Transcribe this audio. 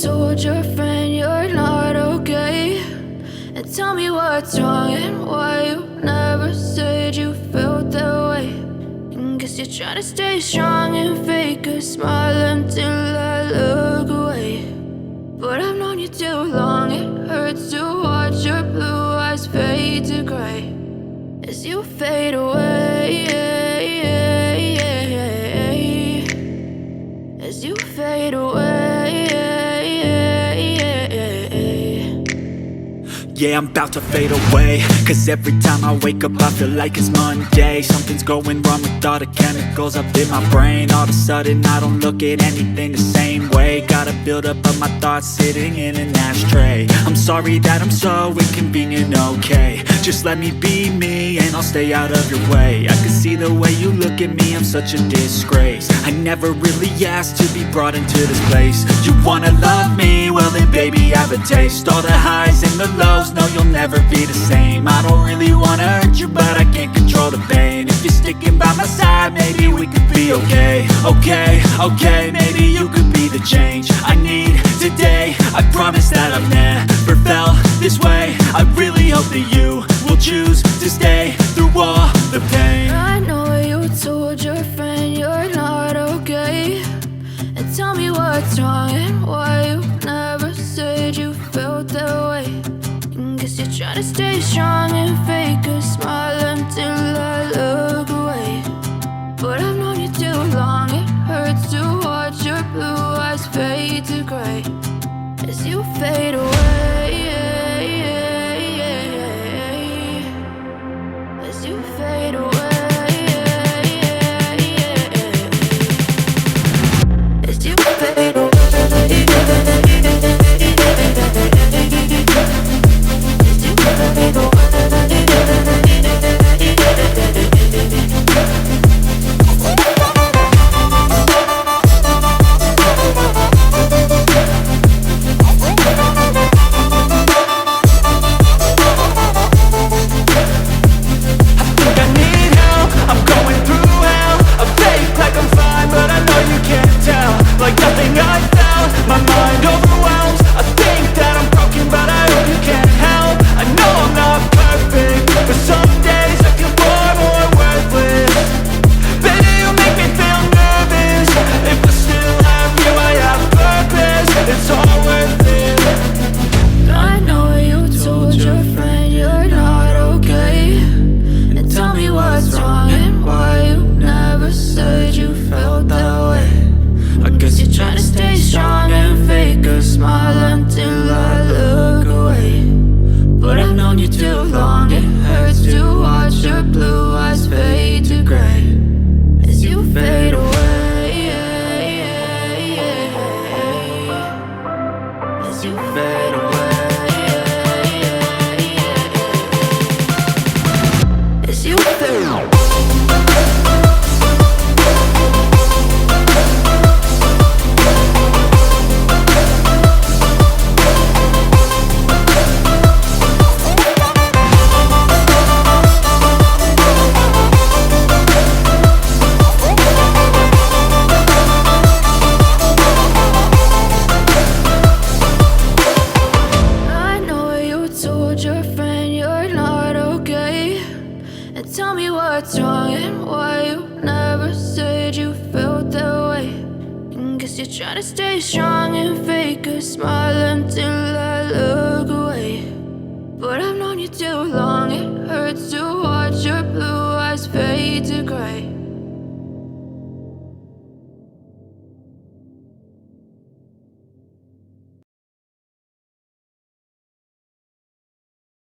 told your friend you're not okay? And tell me what's wrong and why you never said you felt that way. And guess you're trying to stay strong and fake a smile until I look away. But I've known you too long, it hurts to watch your blue eyes fade to gray as you fade away, as you fade away. Yeah, I'm about to fade away, cause every time I wake up I feel like it's Monday. Something's going wrong with all the chemicals up in my brain. All of a sudden I don't look at anything the same way. Got a buildup of my thoughts sitting in an ashtray. I'm sorry that I'm so inconvenient, okay? Just let me be me and I'll stay out of your way. I can see the way you look at me, I'm such a disgrace. I never really asked to be brought into this place. You wanna love me? Well then baby have a taste. All the highs and the lows, no, you'll never be the same. I don't really wanna hurt you, but I can't control the pain. If you're sticking by my side, maybe we could be okay. Okay, maybe you could be the change I need today. I promise that I've never felt this way. I really hope that you will choose to stay through all the pain. I know you told your friend you're not okay. And tell me what's wrong and why you never said you felt that way. Guess you're trying to stay strong and fake a smile until I look away. But I've known you too long, it hurts to watch your blue eyes fade to gray as you fade away, as you fade away, as you fade away. You're trying to stay strong and fake a smile until I look away. But I've known you too long, it hurts to watch your blue eyes fade to gray